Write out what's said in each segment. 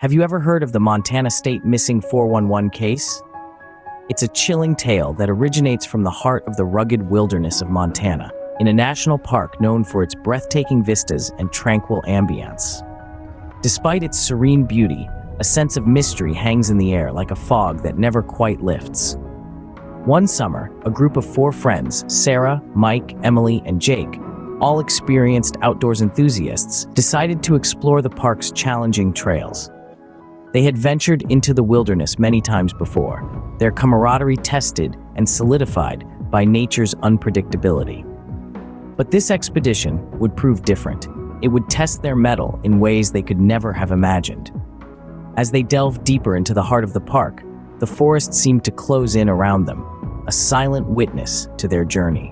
Have you ever heard of the Montana State Missing 411 case? It's a chilling tale that originates from the heart of the rugged wilderness of Montana, in a national park known for its breathtaking vistas and tranquil ambience. Despite its serene beauty, a sense of mystery hangs in the air like a fog that never quite lifts. One summer, a group of 4 friends, Sarah, Mike, Emily, and Jake, all experienced outdoors enthusiasts, decided to explore the park's challenging trails. They had ventured into the wilderness many times before, their camaraderie tested and solidified by nature's unpredictability. But this expedition would prove different. It would test their mettle in ways they could never have imagined. As they delved deeper into the heart of the park, the forest seemed to close in around them, a silent witness to their journey.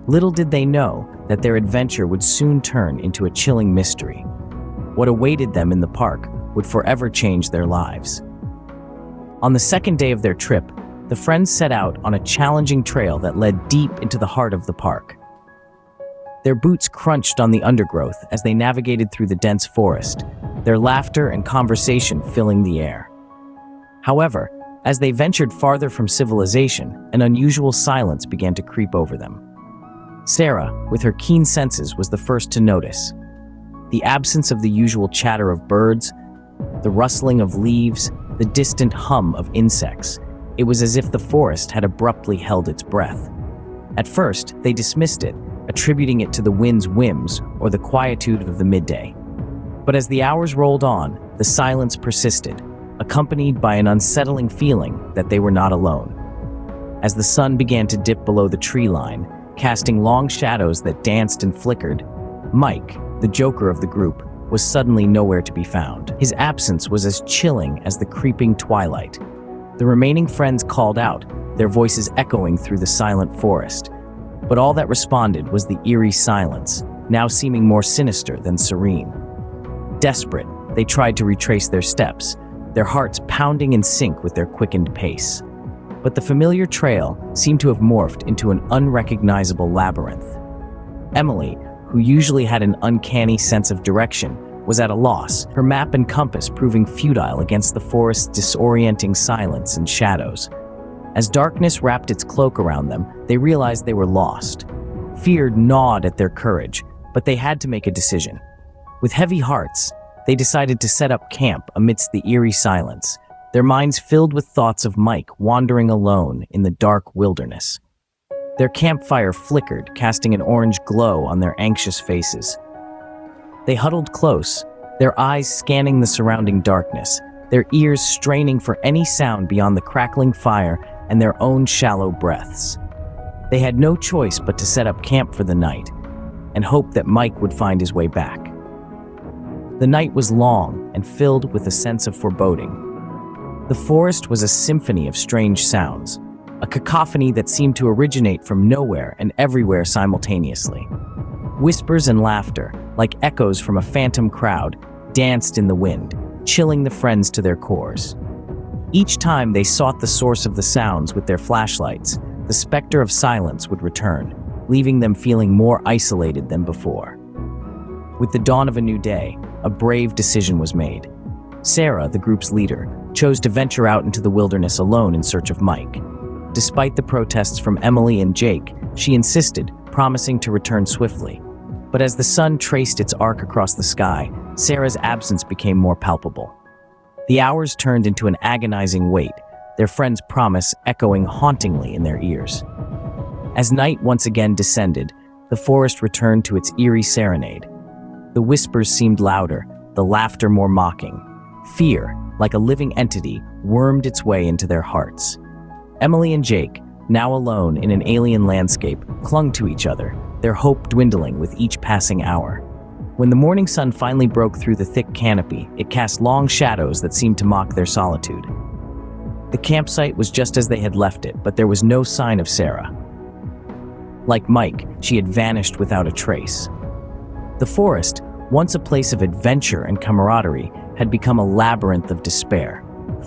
Little did they know that their adventure would soon turn into a chilling mystery. What awaited them in the park would forever change their lives. On the second day of their trip, the friends set out on a challenging trail that led deep into the heart of the park. Their boots crunched on the undergrowth as they navigated through the dense forest, their laughter and conversation filling the air. However, as they ventured farther from civilization, an unusual silence began to creep over them. Sarah, with her keen senses, was the first to notice. The absence of the usual chatter of birds, the rustling of leaves, the distant hum of insects. It was as if the forest had abruptly held its breath. At first, they dismissed it, attributing it to the wind's whims or the quietude of the midday. But as the hours rolled on, the silence persisted, accompanied by an unsettling feeling that they were not alone. As the sun began to dip below the tree line, casting long shadows that danced and flickered, Mike, the joker of the group, was suddenly nowhere to be found. His absence was as chilling as the creeping twilight. The remaining friends called out, their voices echoing through the silent forest. But all that responded was the eerie silence, now seeming more sinister than serene. Desperate, they tried to retrace their steps, their hearts pounding in sync with their quickened pace. But the familiar trail seemed to have morphed into an unrecognizable labyrinth. Emily, who usually had an uncanny sense of direction, was at a loss, her map and compass proving futile against the forest's disorienting silence and shadows. As darkness wrapped its cloak around them, they realized they were lost. Fear gnawed at their courage, but they had to make a decision. With heavy hearts, they decided to set up camp amidst the eerie silence, their minds filled with thoughts of Mike wandering alone in the dark wilderness. Their campfire flickered, casting an orange glow on their anxious faces. They huddled close, their eyes scanning the surrounding darkness, their ears straining for any sound beyond the crackling fire and their own shallow breaths. They had no choice but to set up camp for the night and hope that Mike would find his way back. The night was long and filled with a sense of foreboding. The forest was a symphony of strange sounds, a cacophony that seemed to originate from nowhere and everywhere simultaneously. Whispers and laughter, like echoes from a phantom crowd, danced in the wind, chilling the friends to their cores. Each time they sought the source of the sounds with their flashlights, the specter of silence would return, leaving them feeling more isolated than before. With the dawn of a new day, a brave decision was made. Sarah, the group's leader, chose to venture out into the wilderness alone in search of Mike. Despite the protests from Emily and Jake, she insisted, promising to return swiftly. But as the sun traced its arc across the sky, Sarah's absence became more palpable. The hours turned into an agonizing wait, their friend's promise echoing hauntingly in their ears. As night once again descended, the forest returned to its eerie serenade. The whispers seemed louder, the laughter more mocking. Fear, like a living entity, wormed its way into their hearts. Emily and Jake, now alone in an alien landscape, clung to each other, their hope dwindling with each passing hour. When the morning sun finally broke through the thick canopy, it cast long shadows that seemed to mock their solitude. The campsite was just as they had left it, but there was no sign of Sarah. Like Mike, she had vanished without a trace. The forest, once a place of adventure and camaraderie, had become a labyrinth of despair.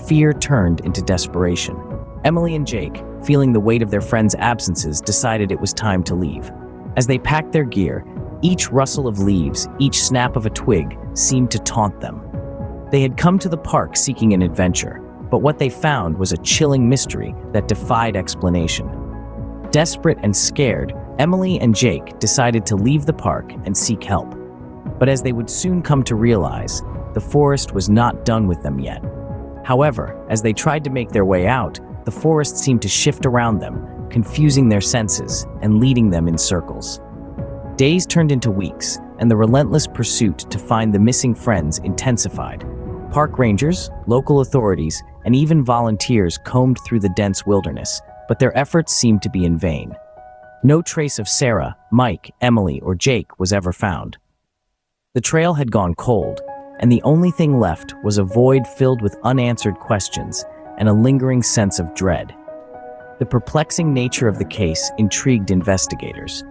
Fear turned into desperation. Emily and Jake, feeling the weight of their friends' absences, decided it was time to leave. As they packed their gear, each rustle of leaves, each snap of a twig, seemed to taunt them. They had come to the park seeking an adventure, but what they found was a chilling mystery that defied explanation. Desperate and scared, Emily and Jake decided to leave the park and seek help. But as they would soon come to realize, the forest was not done with them yet. However, as they tried to make their way out, the forest seemed to shift around them, confusing their senses and leading them in circles. Days turned into weeks, and the relentless pursuit to find the missing friends intensified. Park rangers, local authorities, and even volunteers combed through the dense wilderness, but their efforts seemed to be in vain. No trace of Sarah, Mike, Emily, or Jake was ever found. The trail had gone cold, and the only thing left was a void filled with unanswered questions and a lingering sense of dread. The perplexing nature of the case intrigued investigators.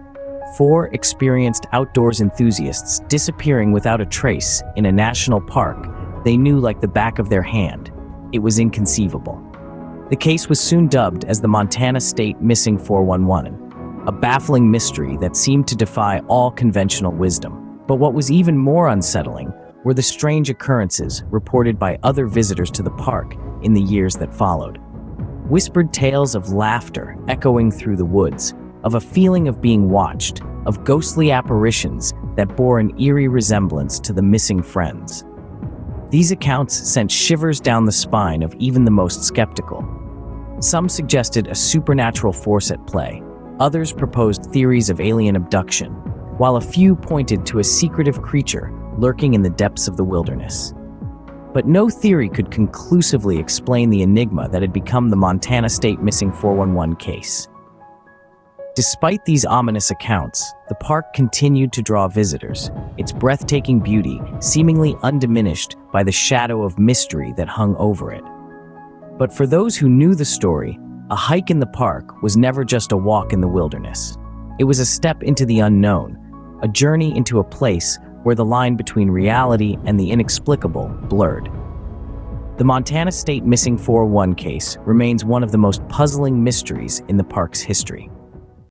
4 experienced outdoors enthusiasts disappearing without a trace in a national park they knew like the back of their hand. It was inconceivable. The case was soon dubbed as the Montana State Missing 411, a baffling mystery that seemed to defy all conventional wisdom. But what was even more unsettling were the strange occurrences reported by other visitors to the park in the years that followed. Whispered tales of laughter echoing through the woods, of a feeling of being watched, of ghostly apparitions that bore an eerie resemblance to the missing friends. These accounts sent shivers down the spine of even the most skeptical. Some suggested a supernatural force at play, others proposed theories of alien abduction, while a few pointed to a secretive creature lurking in the depths of the wilderness. But no theory could conclusively explain the enigma that had become the Montana State Missing 411 case. Despite these ominous accounts, the park continued to draw visitors, its breathtaking beauty seemingly undiminished by the shadow of mystery that hung over it. But for those who knew the story, a hike in the park was never just a walk in the wilderness. It was a step into the unknown, a journey into a place where the line between reality and the inexplicable blurred. The Montana State Missing 411 case remains one of the most puzzling mysteries in the park's history.